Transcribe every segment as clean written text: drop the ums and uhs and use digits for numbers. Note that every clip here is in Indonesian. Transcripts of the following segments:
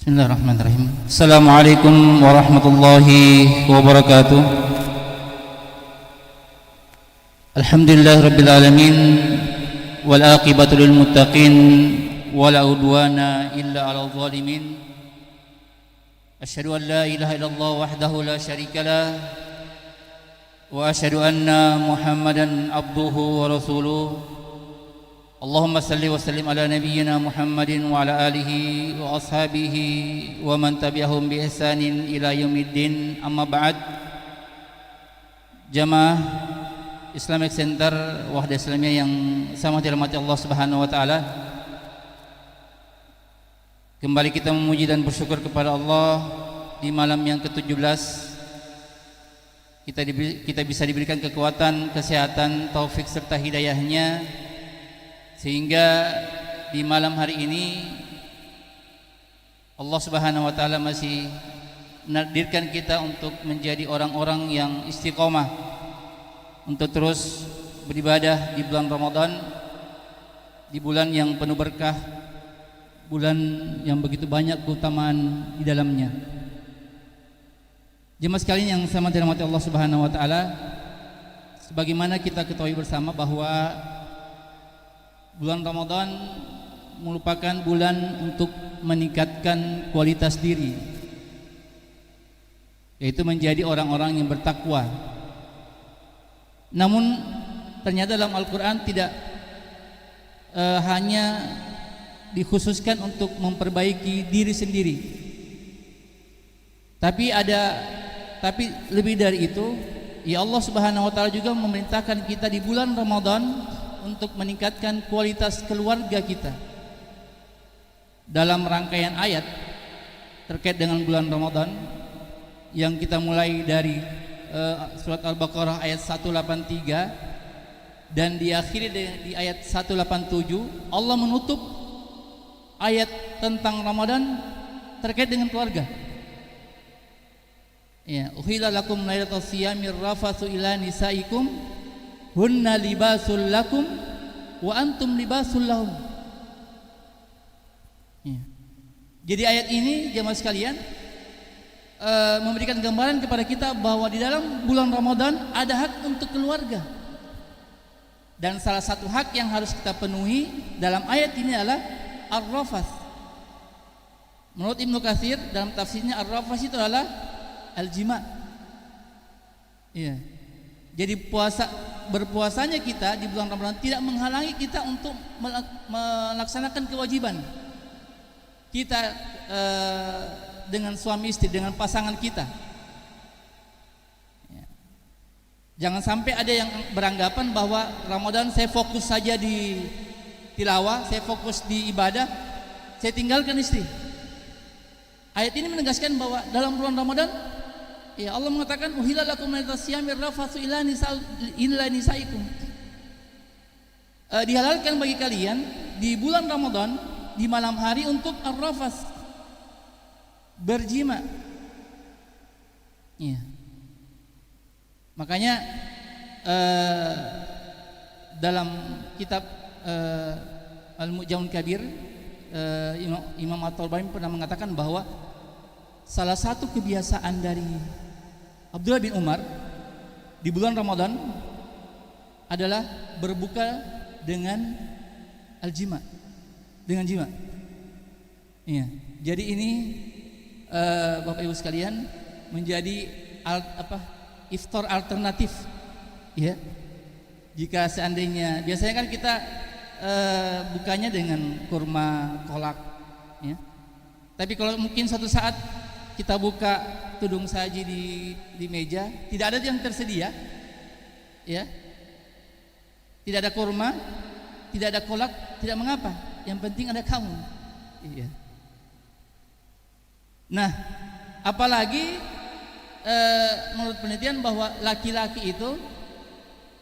Bismillahirrahmanirrahim. Assalamualaikum warahmatullahi wabarakatuh. Alhamdulillahirabbil alamin wal aqibatu lil muttaqin wala udwana illa 'alal zalimin. Asyhadu an la ilaha illallah wahdahu la syarikalah wa asyhadu anna Muhammadan abduhu wa rasuluh. Allahumma salli wa sallim ala nabiyyina Muhammadin wa ala alihi wa ashabihi wa man tabi'ahum bi ihsanin ila yaumiddin. Amma ba'd. Jamaah Islamic Center Wahda Islamiyah yang sama dirahmati Allah Subhanahu wa taala. Kembali kita memuji dan bersyukur kepada Allah di malam yang ke-17. Kita bisa diberikan kekuatan, kesehatan, taufik serta hidayahnya, sehingga di malam hari ini Allah Subhanahu wa taala masih menakdirkan kita untuk menjadi orang-orang yang istiqomah untuk terus beribadah di bulan Ramadan, di bulan yang penuh berkah, bulan yang begitu banyak keutamaan di dalamnya. Jemaah sekalian yang sama dirahmati Allah Subhanahu wa taala, sebagaimana kita ketahui bersama bahwa bulan Ramadan merupakan bulan untuk meningkatkan kualitas diri, yaitu menjadi orang-orang yang bertakwa. Namun ternyata dalam Al-Quran tidak hanya dikhususkan untuk memperbaiki diri sendiri, tapi lebih dari itu, ya Allah Subhanahu wa taala juga memerintahkan kita di bulan Ramadan untuk meningkatkan kualitas keluarga kita. Dalam rangkaian ayat terkait dengan bulan Ramadan yang kita mulai dari surat Al-Baqarah ayat 183 dan diakhiri di ayat 187, Allah menutup ayat tentang Ramadan terkait dengan keluarga. Ya, uhilla lakum lailatus siyamir rafatsu ila nisaikum hunna libasul lakum wa antum libasul lahum. Ya. Jadi ayat ini jemaah sekalian memberikan gambaran kepada kita bahwa di dalam bulan Ramadan ada hak untuk keluarga. Dan salah satu hak yang harus kita penuhi dalam ayat ini adalah ar-rafath. Menurut Ibnu Katsir dalam tafsirnya ar-rafath itu adalah al-jima'. Iya. Jadi berpuasanya kita di bulan Ramadan tidak menghalangi kita untuk melaksanakan kewajiban kita dengan suami istri, dengan pasangan kita. Ya. Jangan sampai ada yang beranggapan bahwa Ramadan saya fokus saja di tilawah, saya fokus di ibadah, saya tinggalkan istri. Ayat ini menegaskan bahwa dalam bulan Ramadan, ya Allah mengatakan uhilla lakum lailatus siyamir rafatsu ila nisaikum. Dihalalkan bagi kalian di bulan Ramadan di malam hari untuk ar-rafath, berjima. Ya. Makanya dalam kitab Al-Mu'jamul Kabir, Imam At-Tabari pernah mengatakan bahwa salah satu kebiasaan dari Abdullah bin Umar di bulan Ramadan adalah berbuka dengan al-jima, dengan jima. Iya. Jadi ini Bapak Ibu sekalian menjadi iftar alternatif, ya. Jika seandainya biasanya kan kita bukanya dengan kurma, kolak, ya. Tapi kalau mungkin suatu saat kita buka tudung saji di meja, tidak ada yang tersedia, ya, tidak ada kurma, tidak ada kolak, tidak mengapa, yang penting ada kamu. Iya. Nah, apalagi menurut penelitian bahwa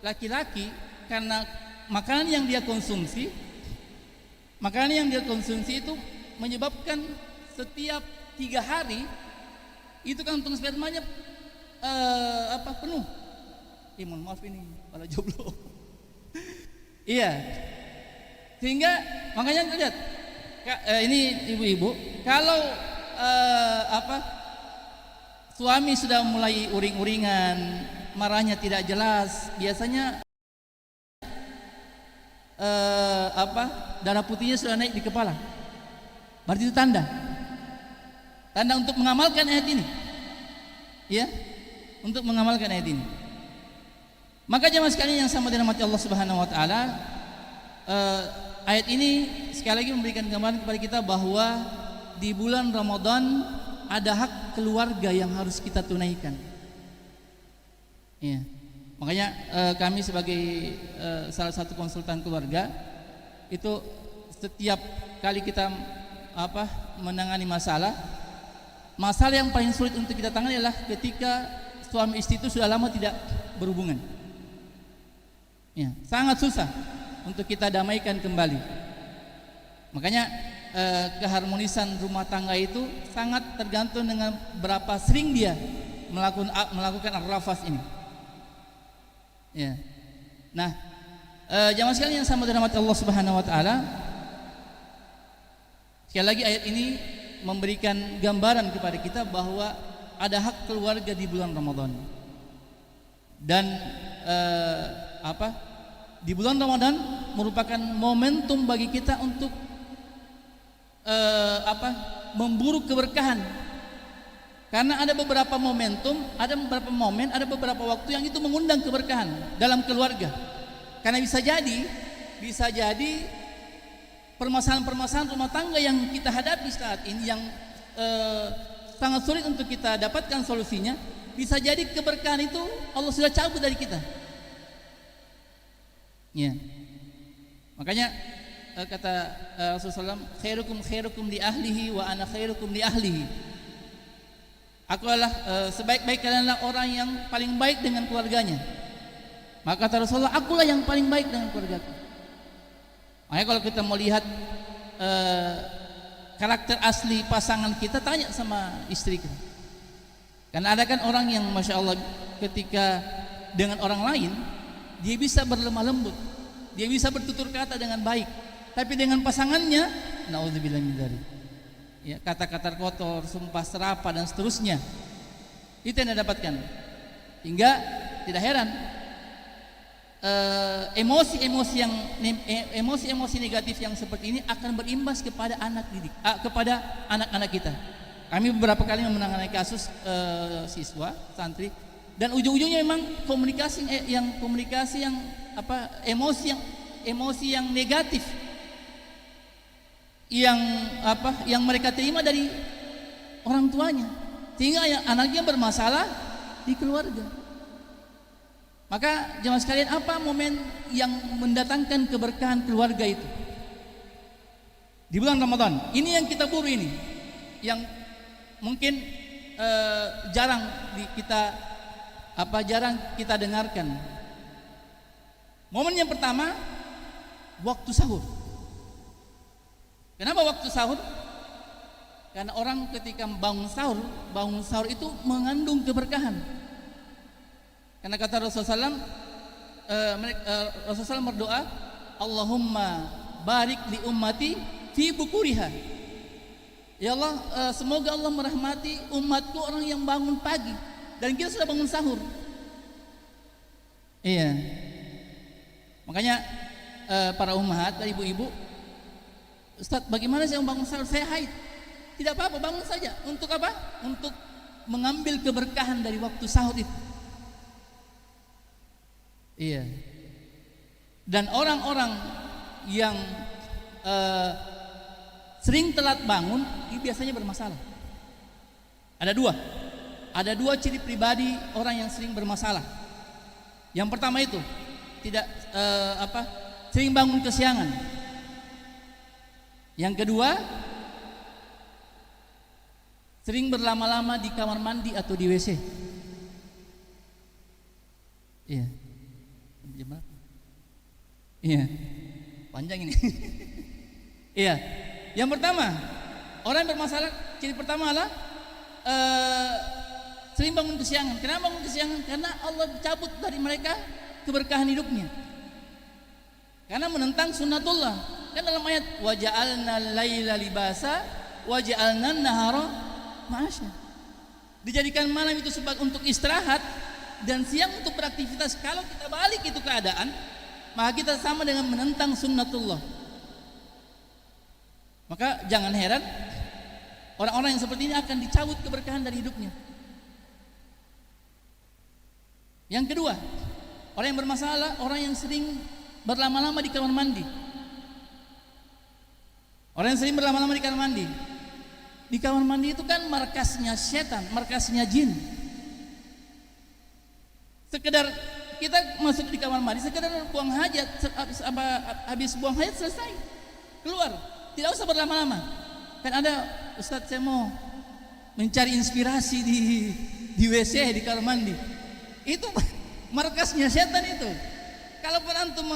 laki-laki karena makanan yang dia konsumsi itu menyebabkan setiap 3 hari itu kantung spermanya penuh. Mohon maaf ini para jomblo. Iya. Sehingga makanya lihat ini ibu-ibu, kalau apa, suami sudah mulai uring-uringan, marahnya tidak jelas, biasanya apa, darah putihnya sudah naik di kepala. Berarti itu tanda untuk mengamalkan ayat ini, ya, untuk mengamalkan ayat ini. Maka jemaah sekalian yang sama dirahmati Allah Subhanahu wa taala, ayat ini sekali lagi memberikan gambaran kepada kita bahwa di bulan Ramadan ada hak keluarga yang harus kita tunaikan. Ya. Makanya kami sebagai salah satu konsultan keluarga itu setiap kali kita menangani masalah yang paling sulit untuk kita tangani adalah ketika suami istri itu sudah lama tidak berhubungan. Ya, sangat susah untuk kita damaikan kembali. Makanya keharmonisan rumah tangga itu sangat tergantung dengan berapa sering dia melakukan ar-rafas ini. Ya. Nah, jamaah sekalian yang sama dirahmati Allah Subhanahu wa taala, sekali lagi ayat ini memberikan gambaran kepada kita bahwa ada hak keluarga di bulan Ramadan. Dan di bulan Ramadan merupakan momentum bagi kita untuk memburu keberkahan. Karena ada beberapa momentum, ada beberapa momen, ada beberapa waktu yang itu mengundang keberkahan dalam keluarga. Karena bisa jadi permasalahan-permasalahan rumah tangga yang kita hadapi saat ini yang sangat sulit untuk kita dapatkan solusinya, bisa jadi keberkahan itu Allah sudah cabut dari kita. Ya. Makanya kata Rasulullah SAW, khairukum li ahlihi wa ana khairukum li ahlihi. Aku adalah sebaik-baik kalian adalah orang yang paling baik dengan keluarganya. Maka kata Rasulullah, akulah yang paling baik dengan keluargaku. Makanya kalau kita mau lihat karakter asli pasangan kita, tanya sama istri kita. Karena ada kan orang yang Masya Allah ketika dengan orang lain dia bisa berlemah lembut, dia bisa bertutur kata dengan baik, tapi dengan pasangannya, naudzubillah min dzalik, ya, kata-kata kotor, sumpah serapah dan seterusnya, itu yang didapatkan. Hingga tidak heran emosi-emosi negatif yang seperti ini akan berimbas kepada kepada anak-anak kita. Kami beberapa kali menangani kasus siswa santri, dan ujung-ujungnya memang komunikasi yang emosi yang negatif yang mereka terima dari orang tuanya, sehingga anaknya bermasalah di keluarga. Maka jemaah sekalian, apa momen yang mendatangkan keberkahan keluarga itu di bulan Ramadan ini yang kita buru, ini yang mungkin jarang kita dengarkan. Momen yang pertama, waktu sahur. Kenapa waktu sahur? Karena orang ketika bangun sahur itu mengandung keberkahan. Karena kata Rasulullah SAW berdoa, Allahumma barik li ummati fi bukuriha. Ya Allah, semoga Allah merahmati umatku orang yang bangun pagi. Dan kita sudah bangun sahur. Iya. Makanya para ummahat, ibu-ibu, Ustaz, bagaimana saya bangun sahur? Saya haid. Tidak apa-apa, bangun saja. Untuk apa? Untuk mengambil keberkahan dari waktu sahur itu. Iya. Dan orang-orang yang sering telat bangun, ini biasanya bermasalah. Ada dua ciri pribadi orang yang sering bermasalah. Yang pertama itu sering bangun kesiangan. Yang kedua, sering berlama-lama di kamar mandi atau di WC. Iya. Iya. Panjang ini. Iya. Yang pertama, orang yang bermasalah, ciri pertama adalah sering bangun kesiangan. Kenapa bangun kesiangan? Karena Allah cabut dari mereka keberkahan hidupnya. Karena menentang sunnatullah. Kan dalam ayat waja'alna laila libasa waja'alna nahara ma'asya. Dijadikan malam itu sebagai untuk istirahat dan siang untuk beraktivitas. Kalau kita balik itu keadaan, maka kita sama dengan menentang sunnatullah. Maka jangan heran orang-orang yang seperti ini akan dicabut keberkahan dari hidupnya. Yang kedua, orang yang bermasalah, orang yang sering berlama-lama di kamar mandi. Orang yang sering berlama-lama di kamar mandi. Di kamar mandi itu kan markasnya setan, markasnya jin. Sekedar kita masuk di kamar mandi, sekedar buang hajat, habis buang hajat selesai, keluar, tidak usah berlama-lama. Kan ada, Ustadz saya mau mencari inspirasi di WC, di kamar mandi. Itu markasnya setan itu. Kalau antum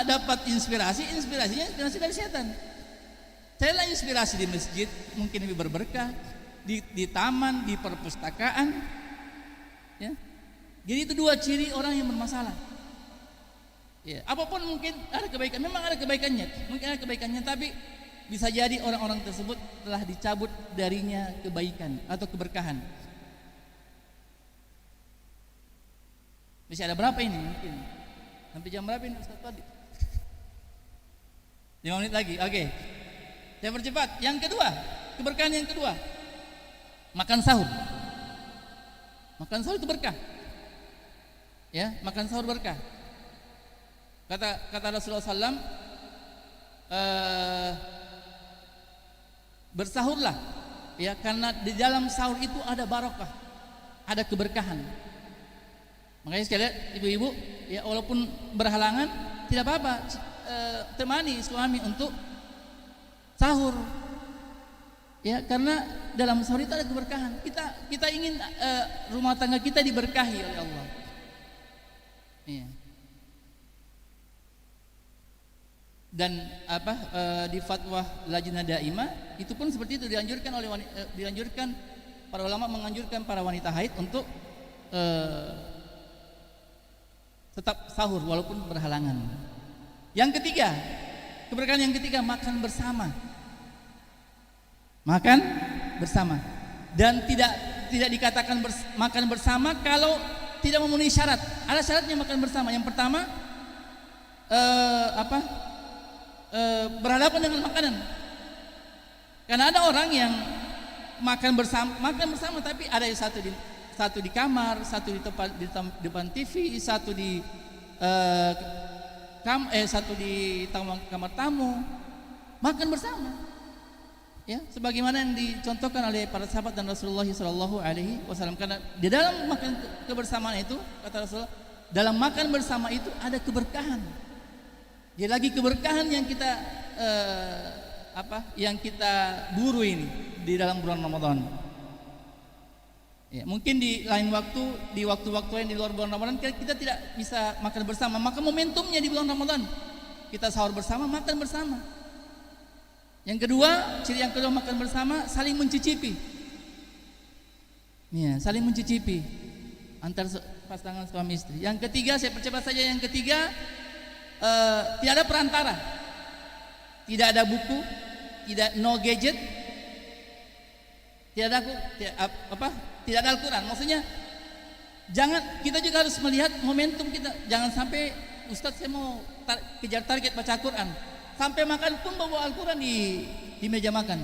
dapat inspirasinya inspirasi dari setan. Saya lah inspirasi di masjid, mungkin lebih berberkah, di taman, di perpustakaan, ya. Jadi itu dua ciri orang yang bermasalah. Ya, apapun mungkin ada kebaikan, memang ada kebaikannya, mungkin ada kebaikannya, tapi bisa jadi orang-orang tersebut telah dicabut darinya kebaikan atau keberkahan. Masih ada berapa ini mungkin? Sampai jam berapa ini Ustaz tadi? 5 menit lagi, oke. Saya percepat. Yang kedua, keberkahan yang kedua, makan sahur. Makan sahur itu berkah. Ya, makan sahur berkah. Kata Rasulullah SAW, bersahurlah, ya, karena di dalam sahur itu ada barokah, ada keberkahan. Makanya sekalian ibu-ibu, ya, walaupun berhalangan tidak apa-apa, temani suami untuk sahur, ya, karena dalam sahur itu ada keberkahan. Kita ingin rumah tangga kita diberkahi oleh Allah. Iya. Dan di fatwa Lajnah Daimah itu pun seperti itu, dianjurkan para ulama menganjurkan para wanita haid untuk tetap sahur walaupun berhalangan. Yang ketiga, keberkahan yang ketiga, makan bersama. Makan bersama. Dan tidak dikatakan makan bersama kalau tidak memenuhi syarat. Ada syaratnya makan bersama. Yang pertama, berhadapan dengan makanan. Karena ada orang yang makan bersama tapi ada yang satu di kamar, satu di depan TV, satu di kamar tamu, makan bersama, ya, sebagaimana yang dicontohkan oleh para sahabat dan Rasulullah SAW. Karena di dalam makan kebersamaan itu, kata Rasulullah, dalam makan bersama itu ada keberkahan. Jadi lagi keberkahan yang kita yang kita buru ini di dalam bulan Ramadan. Ya, mungkin di lain waktu, di waktu-waktu yang di luar bulan Ramadan kita tidak bisa makan bersama, maka momentumnya di bulan Ramadan kita sahur bersama, makan bersama. Yang kedua, ciri yang kedua makan bersama, saling mencicipi. Ya, saling mencicipi antar pasangan suami istri. Yang ketiga, saya percepat saja, yang ketiga, tidak ada perantara, tidak ada buku, no gadget, tidak ada Al-Quran. Maksudnya kita juga harus melihat momentum kita. Jangan sampai Ustadz saya mau kejar target baca Al-Quran, sampai makan pun bawa Al-Quran di meja makan.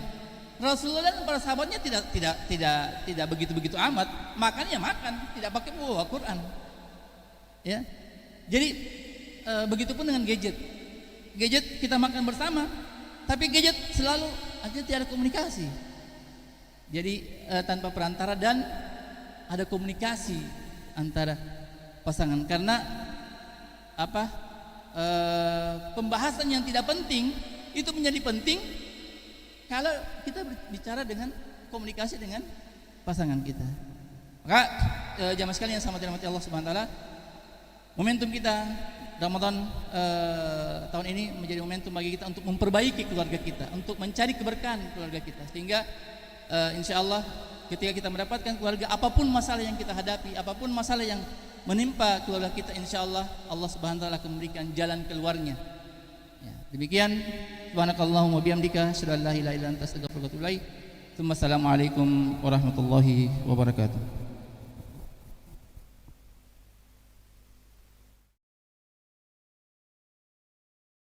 Rasulullah dan para sahabatnya tidak begitu amat, makannya makan, tidak pakai bawa Al-Quran. Ya, jadi begitupun dengan gadget. Gadget kita makan bersama, tapi gadget selalu aja tidak ada komunikasi. Jadi tanpa perantara dan ada komunikasi antara pasangan. Karena pembahasan yang tidak penting itu menjadi penting kalau kita bicara dengan komunikasi dengan pasangan kita. Maka jamaah sekalian yang sama dirahmati Allah Subhanahu wa taala, momentum kita Ramadan tahun ini menjadi momentum bagi kita untuk memperbaiki keluarga kita, untuk mencari keberkahan keluarga kita, sehingga insya Allah ketika kita mendapatkan keluarga, apapun masalah yang kita hadapi, apapun masalah yang menimpa keluarga kita, insya Allah Allah Subhanahu wa taala akan memberikan jalan keluarnya. Ya, demikian, subhanakallahumma bihamdika, asyhadu an la ilaha illa anta, astaghfiruka wa atubu ilaik. Assalamualaikum warahmatullahi wabarakatuh.